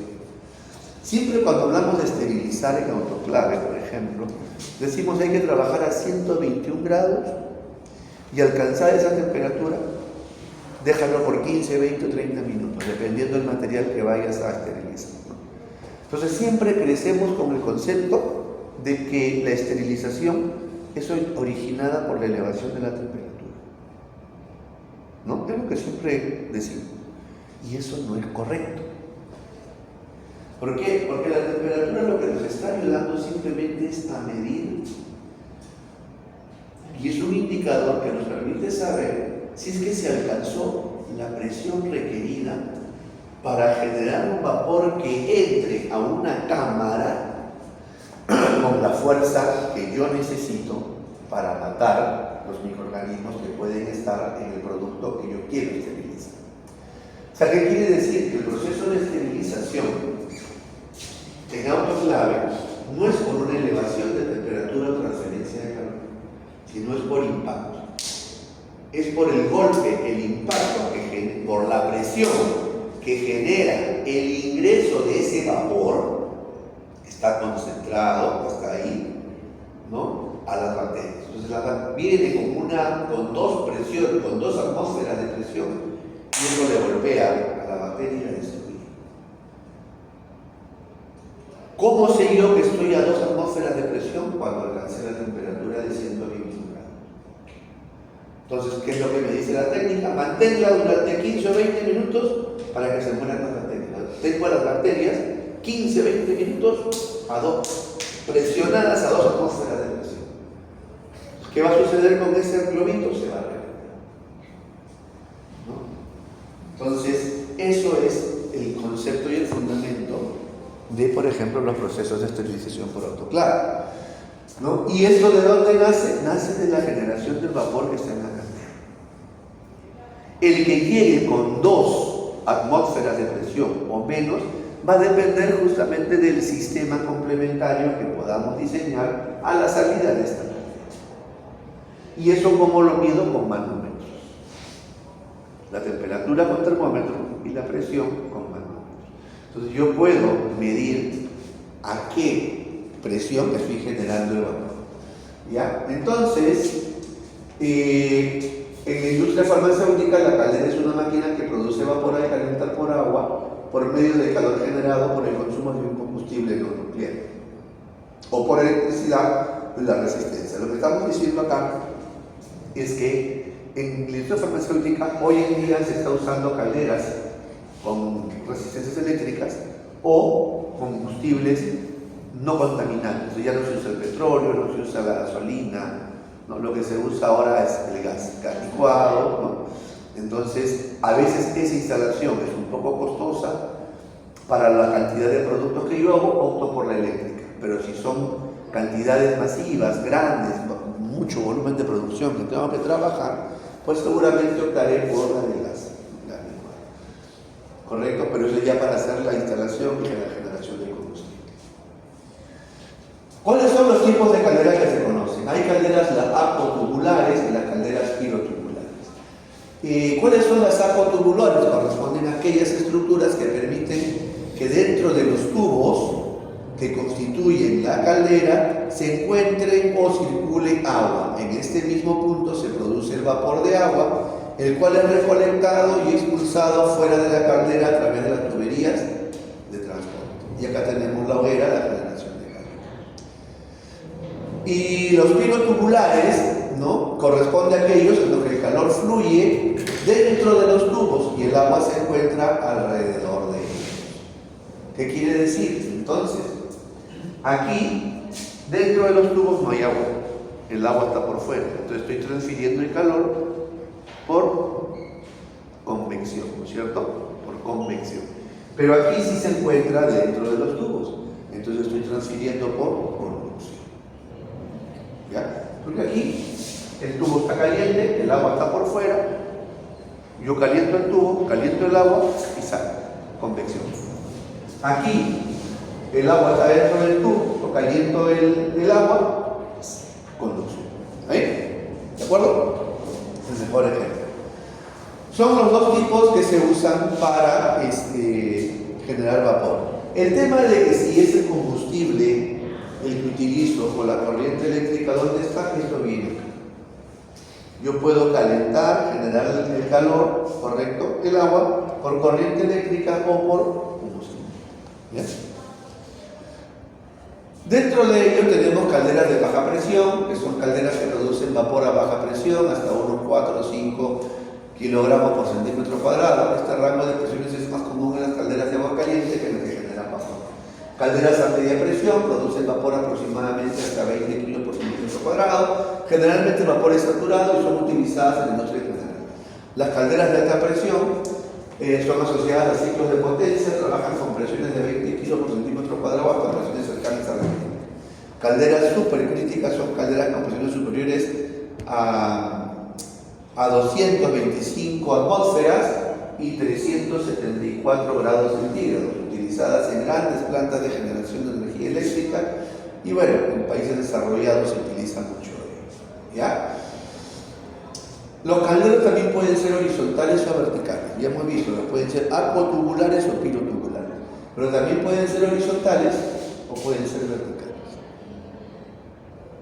Siempre cuando hablamos de esterilizar en autoclave, por ejemplo, decimos hay que trabajar a 121 grados y alcanzar esa temperatura, déjalo por 15, 20 o 30 minutos, dependiendo del material que vayas a esterilizar. Entonces siempre crecemos con el concepto de que la esterilización es originada por la elevación de la temperatura. ¿No? Es lo que siempre decimos. Y eso no es correcto. ¿Por qué? Porque la temperatura lo que nos está ayudando simplemente es a medir. Y es un indicador que nos permite saber si es que se alcanzó la presión requerida para generar un vapor que entre a una cámara con la fuerza que yo necesito para matar los microorganismos que pueden estar en el producto que yo quiero esterilizar. O sea, ¿qué quiere decir? Que el proceso de esterilización en autoclave no es por una elevación de temperatura o transferencia de calor, sino es por impacto. Es por el golpe, el impacto, por la presión que genera el ingreso de ese vapor, está concentrado, está ahí, ¿no? A las bacterias. Entonces viene con dos presiones, con dos atmósferas de presión, y eso le golpea a la bacteria y la destruye. ¿Cómo sé yo que estoy a 2 atmósferas de presión? Cuando alcancé la temperatura de 121 grados. Entonces, ¿qué es lo que me dice la técnica? Manténla durante 15 o 20 minutos para que se mueran las bacterias. Tengo a las bacterias 15, 20 minutos presionadas a 2 atmósferas de presión. ¿Qué va a suceder con ese globito? Se va a reventar, ¿no? Entonces, eso es el concepto y el fundamento de, por ejemplo, los procesos de esterilización por autoclave, ¿no? ¿Y esto de dónde nace? Nace de la generación del vapor que está en la caldera. El que llegue con 2 atmósferas de presión o menos va a depender justamente del sistema complementario que podamos diseñar a la salida de esta caldera. ¿Y eso cómo lo mido? Con manómetros. La temperatura con termómetro y la presión con manómetros. Entonces yo puedo medir a qué presión estoy generando el vapor. ¿Ya? Entonces, en la industria farmacéutica la caldera es una máquina que produce vapor al calentar por agua por medio del calor generado por el consumo de un combustible no nuclear o por electricidad de la resistencia. Lo que estamos diciendo acá es que en la industria farmacéutica hoy en día se está usando calderas con resistencias eléctricas o combustibles no contaminantes. Ya no se usa el petróleo, no se usa la gasolina, ¿no? Lo que se usa ahora es el gas licuado, ¿no? Entonces, a veces esa instalación es un poco costosa para la cantidad de productos que yo hago, opto por la eléctrica. Pero si son cantidades masivas, grandes, mucho volumen de producción que tengo que trabajar, pues seguramente optaré por la de gas. ¿Correcto? Pero eso ya para hacer la instalación y la generación de combustible. ¿Cuáles son los tipos de calderas que se conocen? Hay calderas apotubulares y las calderas pirotubulares. ¿Cuáles son las apotubulares? Corresponden a aquellas estructuras que permiten que dentro de los tubos que constituyen la caldera se encuentre o circule agua. En este mismo punto se produce el vapor de agua, el cual es recolectado y expulsado fuera de la caldera a través de las tuberías de transporte. Y acá tenemos la hoguera, la generación de calor. Y los pirotubulares, ¿no?, corresponde a aquellos en los que el calor fluye dentro de los tubos y el agua se encuentra alrededor de ellos. ¿Qué quiere decir? Entonces, aquí, dentro de los tubos no hay agua, el agua está por fuera, entonces estoy transfiriendo el calor por convección, ¿no es cierto? Por convección. Pero aquí sí se encuentra dentro de los tubos, entonces estoy transfiriendo por conducción. ¿Ya? Porque aquí el tubo está caliente, el agua está por fuera, yo caliento el tubo, caliento el agua y sale, convección. Aquí el agua está dentro del tubo, yo caliento el agua, conducción. ¿Ahí? ¿De acuerdo? Es el mejor ejemplo. Son los dos tipos que se usan para generar vapor. El tema de que si es el combustible el que utilizo o la corriente eléctrica, ¿dónde está? Esto viene acá. Yo puedo calentar, generar el calor, ¿correcto?, el agua, por corriente eléctrica o por combustible. ¿Ya? Dentro de ello tenemos calderas de baja presión, que son calderas que producen vapor a baja presión, hasta unos 4 o 5 kilogramos por centímetro cuadrado. Este rango de presiones es más común en las calderas de agua caliente que en las que generan vapor. Calderas a media presión producen vapor aproximadamente hasta 20 kilos por centímetro cuadrado. Generalmente el vapor es saturado y son utilizadas en la industria general. Las calderas de alta presión son asociadas a ciclos de potencia, trabajan con presiones de 20 kilos por centímetro cuadrado hasta presiones cercanas a la 20. Calderas supercríticas son calderas con presiones superiores a 225 atmósferas y 374 grados centígrados, utilizadas en grandes plantas de generación de energía eléctrica y bueno, en países desarrollados se utiliza mucho ello. ¿Ya? Los calderos también pueden ser horizontales o verticales, ya hemos visto que pueden ser apotubulares o pirotubulares, pero también pueden ser horizontales o pueden ser verticales.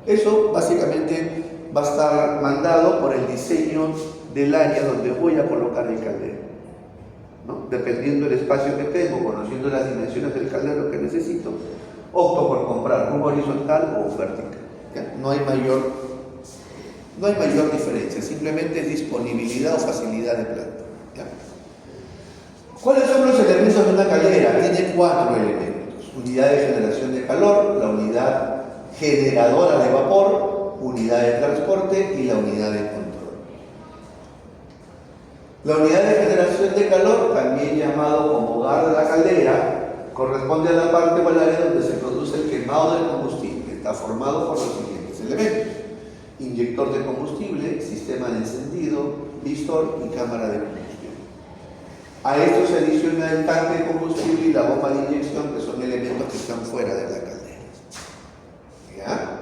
Eso básicamente va a estar mandado por el diseño del área donde voy a colocar el caldero, ¿no? Dependiendo del espacio que tengo, conociendo las dimensiones del caldero que necesito, opto por comprar un horizontal o un vertical. ¿Ya? No hay mayor diferencia, simplemente es disponibilidad o facilidad de planta. ¿Ya? ¿Cuáles son los elementos de una caldera? Tiene 4 elementos: unidad de generación de calor, la unidad generadora de vapor, unidad de transporte y la unidad de control. La unidad de generación de calor, también llamado como hogar de la caldera, corresponde a la parte o al área donde se produce el quemado del combustible. Está formado por los siguientes elementos: inyector de combustible, sistema de encendido, pistón y cámara de combustión. A esto se adiciona el tanque de combustible y la bomba de inyección, que son elementos que están fuera de la caldera. ¿Ya?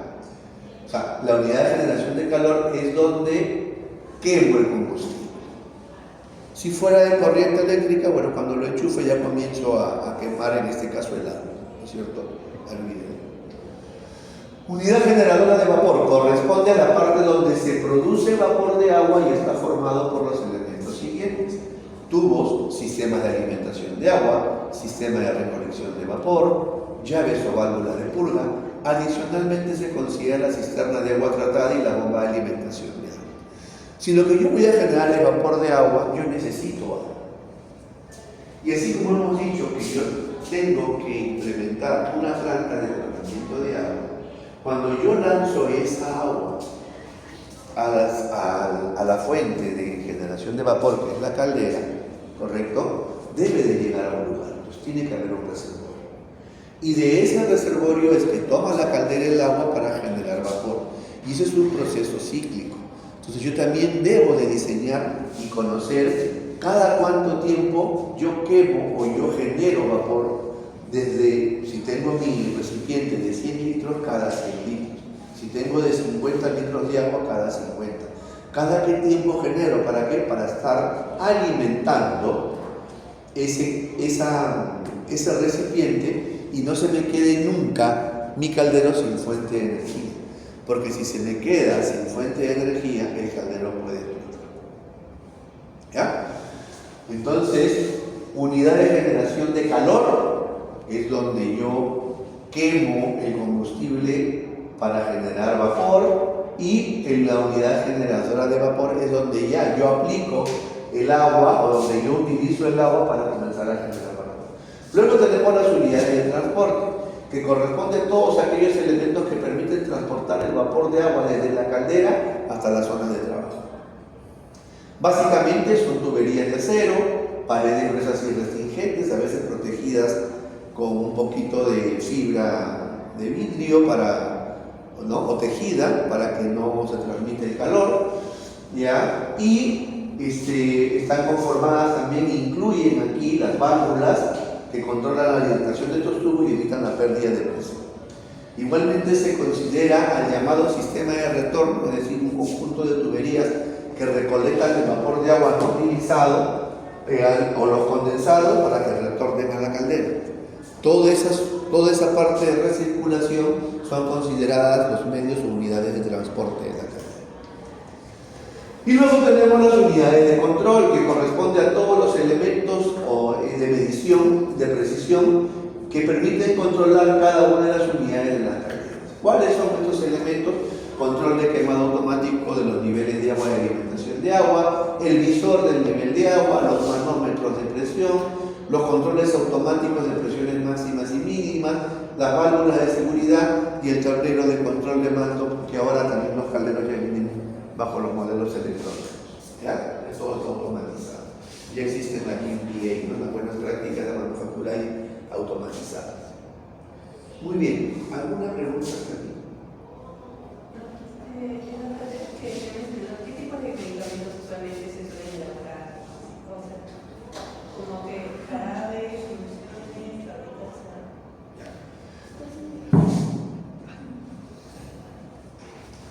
O sea, la unidad de generación de calor es donde quemo el combustible. Si fuera de corriente eléctrica, bueno, cuando lo enchufe ya comienzo a quemar, en este caso el agua, ¿no es cierto? Hervir. Unidad generadora de vapor corresponde a la parte donde se produce vapor de agua y está formado por los elementos siguientes: tubos, sistemas de alimentación de agua, sistema de recolección de vapor, llaves o válvulas de purga. Adicionalmente se considera la cisterna de agua tratada y la bomba de alimentación de agua. Si lo que yo voy a generar es vapor de agua, yo necesito agua. Y así como hemos dicho que yo tengo que implementar una planta de tratamiento de agua, cuando yo lanzo esa agua a la fuente de generación de vapor, que es la caldera, ¿correcto? Debe de llegar a un lugar, pues tiene que haber un reservorio. Y de ese reservorio es que toma la caldera el agua para generar vapor. Y ese es un proceso cíclico. Entonces yo también debo de diseñar y conocer cada cuánto tiempo yo quemo o yo genero vapor desde, si tengo mi recipiente de 100 litros, cada 100 litros. Si tengo de 50 litros de agua, cada 50. ¿Cada qué tiempo genero? ¿Para qué? Para estar alimentando ese recipiente y no se me quede nunca mi caldero sin fuente de energía. Porque si se me queda sin fuente de energía, el caldero puede explotar. ¿Ya? Entonces, unidad de generación de calor es donde yo quemo el combustible para generar vapor, y en la unidad generadora de vapor es donde ya yo aplico el agua o donde yo utilizo el agua para comenzar a generar vapor. Luego tenemos las unidades de transporte, que corresponden a todos aquellos elementos que permiten transportar el vapor de agua desde la caldera hasta la zona de trabajo. Básicamente son tuberías de acero, paredes gruesas y restringentes, a veces protegidas con un poquito de fibra de vidrio o tejida para que no se transmita el calor, ¿ya? Y están conformadas también, incluyen aquí las válvulas que controlan la dilatación de estos tubos y evitan la pérdida de presión. Igualmente se considera al llamado sistema de retorno, es decir, un conjunto de tuberías que recolectan el vapor de agua no utilizado o los condensados para que retornen a la caldera. Toda esa parte de recirculación son consideradas los medios o unidades de transporte de la caldera. Y luego tenemos las unidades de control, que corresponde a todos los elementos de medición, de precisión, que permiten controlar cada una de las unidades de las calderas. ¿Cuáles son estos elementos? Control de quemado automático de los niveles de agua y alimentación de agua, el visor del nivel de agua, los manómetros de presión, los controles automáticos de presiones máximas y mínimas, las válvulas de seguridad y el tablero de control de mando, porque ahora también los calderos ya vienen bajo los modelos electrónicos. Ya, todo está automatizado. Ya existen aquí PA, ¿no? Las buenas prácticas de manufactura automatizadas. Muy bien, ¿alguna pregunta también? ¿Qué tipo de medicamentos usualmente se suelen elaborar? O sea, como que jarabes, soluciones, tablitas.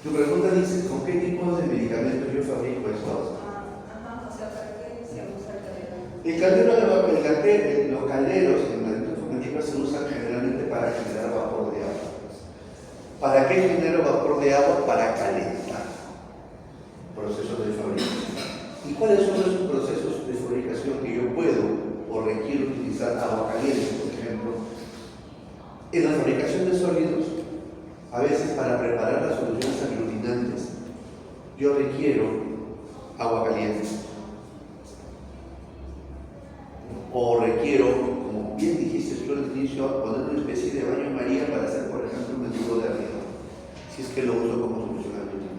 Tu pregunta dice, ¿con qué tipo de medicamentos yo fabrico esto? O sea, ¿para qué se usa el caldero? Los calderos en la industria farmacéutica se usan generalmente para generar vapor de agua. ¿Para qué genero vapor de agua? Para calentar. Procesos de fabricación. ¿Y cuáles son esos procesos de fabricación que yo puedo o requiero utilizar agua caliente, por ejemplo? En la fabricación de sólidos, a veces para preparar las soluciones aglutinantes, yo requiero agua caliente. O requiero, como bien dijiste tú al inicio, poner una especie de baño María para hacer, por ejemplo, un embudo de arriba, si es que lo uso como solución aglutinante.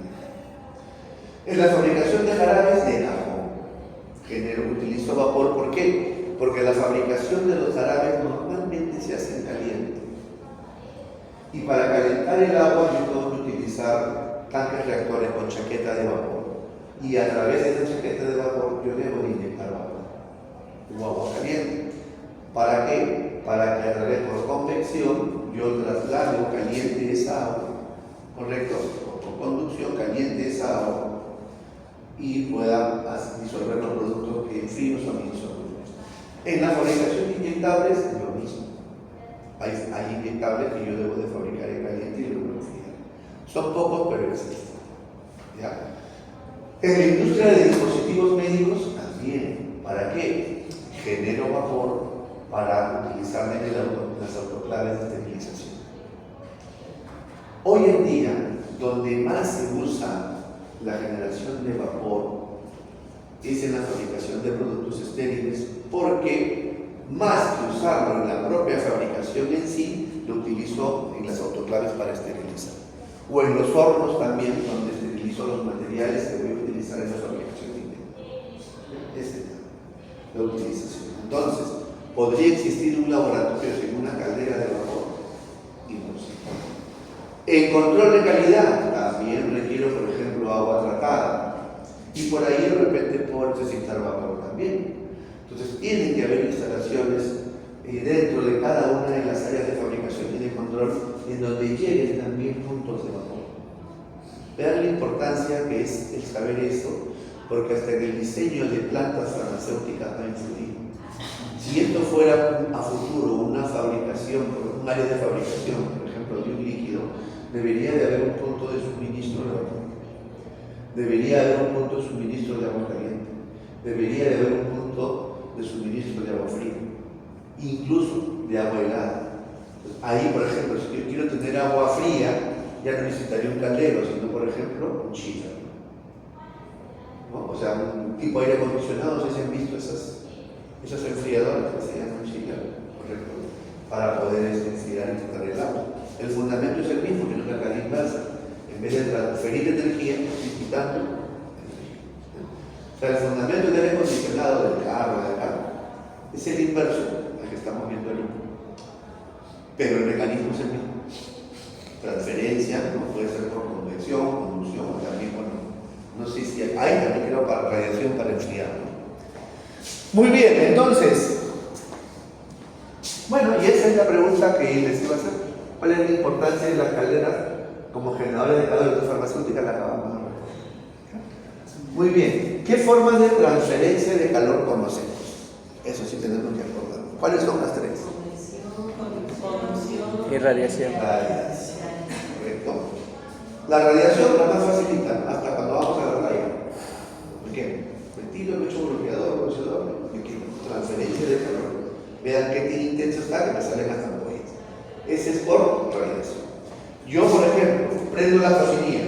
En la fabricación de jarabes de ajo, utilizo vapor. ¿Por qué? Porque la fabricación de los jarabes normalmente se hace en caliente. Y para calentar el agua yo tengo que utilizar tanques reactores con chaqueta de vapor. Y a través de esa chaqueta de vapor yo debo de inyectar vapor o agua caliente. ¿Para qué? Para que a través por convección yo traslado caliente esa agua, ¿correcto? O por conducción caliente esa agua y pueda disolver los productos que fríos son insolubles. En la fabricación de inyectables es lo mismo. Hay inyectables que yo debo de fabricar en caliente y luego enfriar. Son pocos, pero existen. ¿Ya? En la industria de dispositivos médicos también. ¿Para qué? Genero vapor para utilizarla en las autoclaves de esterilización. Hoy en día, donde más se usa la generación de vapor es en la fabricación de productos estériles, porque más que usarlo en la propia fabricación en sí, lo utilizo en las autoclaves para esterilizar. O en los hornos también, donde esterilizo los materiales que voy a utilizar en la fabricación de esa es la utilización. Entonces, ¿podría existir un laboratorio sin una caldera de vapor? Imposible. En control de calidad, también requiero, por ejemplo, agua tratada. Y por ahí de repente puedo necesitar vapor también. Entonces, tienen que haber instalaciones dentro de cada una de las áreas de fabricación y de control en donde lleguen también puntos de vapor. Vean la importancia que es el saber esto, porque hasta en el diseño de plantas farmacéuticas va a influir. Si esto fuera a futuro una fabricación, un área de fabricación, por ejemplo, de un líquido, debería de haber un punto de suministro de vapor. Debería haber un punto de suministro de agua caliente. Debería de haber un punto de suministro de agua fría. Incluso de agua helada. Ahí, por ejemplo, si yo quiero tener agua fría, ya no necesitaría un caldero, sino, por ejemplo, un chiller, ¿no? O sea, un tipo de aire acondicionado, si se han visto esos enfriadores que se llaman chiller, ¿correcto? Para poder enfriar y tratar el agua. El fundamento es el mismo, que no es la cadena inversa. En vez de transferir energía, estoy quitando energía. O sea, el fundamento del aire acondicionado, del carro, es el inverso al que estamos viendo ahorita. Pero el mecanismo es el mismo. Transferencia, ¿no? Puede ser por convección, conducción, o también, bueno, no sé si hay también creo para radiación para enfriar, ¿no? Muy bien, entonces, bueno, y esa es la pregunta que les iba a hacer. ¿Cuál es la importancia de las calderas como generadores de calor de farmacéutica? La acabamos de ver. Muy bien, ¿qué formas de transferencia de calor conocemos? Eso sí tenemos que acordar. ¿Cuáles son las tres? Conducción Y radiación. Radiación. Correcto. La radiación la más facilita hasta cuando vamos a la playa. ¿Por qué? Ventilo, me echo un bloqueador, me quito. Transferencia de calor. Vean qué intenso está que me salen las ampollas. Ese es por radiación. Yo, por ejemplo, prendo la cocinilla,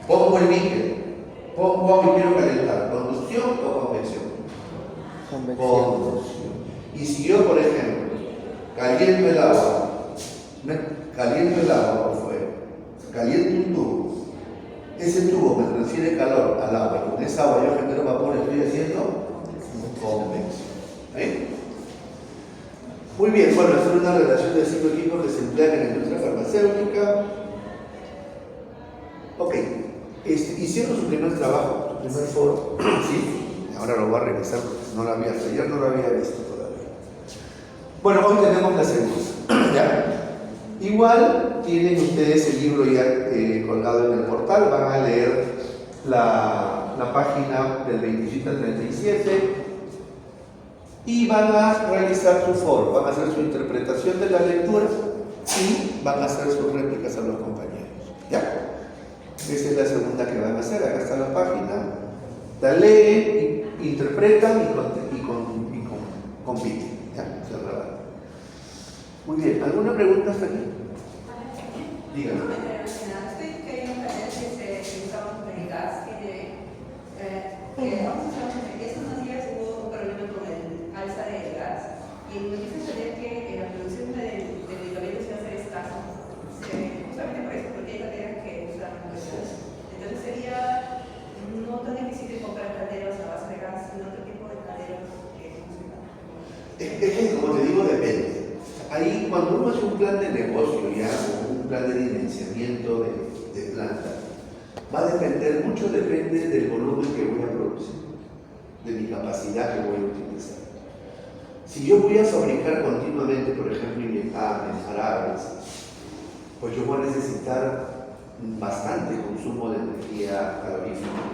pongo el níquel, pongo agua y quiero calentar. ¿Conducción o convección? Conducción. Y si yo, por ejemplo, caliento el agua por fuera, caliento un tubo, ese tubo me transfiere calor al agua y con esa agua yo genero vapor, estoy haciendo convección. ¿Sí? Muy bien, bueno, esta es una relación de 5 equipos que se emplean en la industria farmacéutica. Ok, hicieron su primer trabajo, su primer foro, ¿sí? Ahora lo voy a revisar porque no lo había, ayer no lo había visto todavía. Bueno, hoy tenemos la segunda, ¿ya? Igual tienen ustedes el libro ya colgado en el portal, van a leer la página del 27 al 37 y van a realizar su foro, van a hacer su interpretación de la lectura y van a hacer sus réplicas a los compañeros, ¿ya? Esa es la segunda que van a hacer. Acá está la página, la leen, interpretan y compiten, ¿ya? Muy bien, ¿alguna pregunta hasta aquí? Dígame. Mencionaste que hay una cadena que se usaba en gas estos unos días hubo un problema con el alza del gas y me hizo entender que la producción de medicamentos iba a ser escasa, justamente por eso, porque hay calderas que usan gas. Entonces sería no tan difícil comprar calderos a base de gas, sino otro tipo de calderos que funcionan. Es que, como te digo, depende. Ahí, cuando uno hace un plan de negocio ya, o un plan de dimensionamiento de planta, va a depender, mucho depende del volumen que voy a producir, de mi capacidad que voy a utilizar. Si yo voy a fabricar continuamente, por ejemplo, inyectables, jarabes, pues yo voy a necesitar bastante consumo de energía calorífica.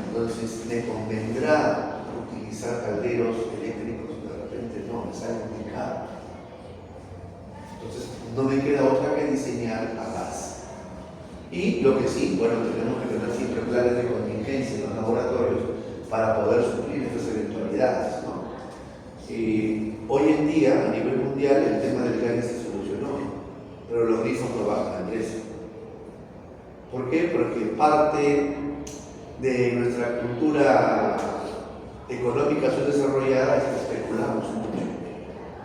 Entonces, me convendrá utilizar calderos eléctricos, de repente no, me sale muy caro. Entonces, no me queda otra que diseñar a gas. Y lo que sí, bueno, tenemos que tener siempre planes de contingencia en los laboratorios para poder suplir estas eventualidades, ¿no? Hoy en día, a nivel mundial, el tema del gas se solucionó, pero los grifos no bajan de precio. ¿Por qué? Porque parte de nuestra cultura económica subdesarrollada es que especulamos mucho.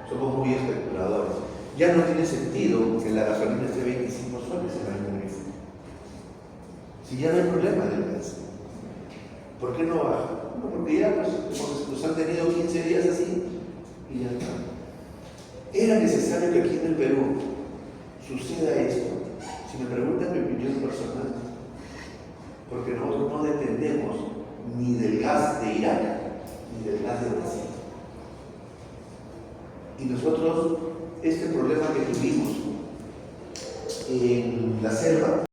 Somos muy especuladores. Ya no tiene sentido que la gasolina esté 25 soles en el grifo. Si ya no hay problema del gas. ¿Por qué no baja? No, porque ya nos han tenido 15 días así y ya está. Era necesario que aquí en el Perú suceda esto. Si me preguntan mi opinión personal, porque nosotros no dependemos ni del gas de Irak ni del gas de Brasil. Y nosotros, este problema que tuvimos en la selva,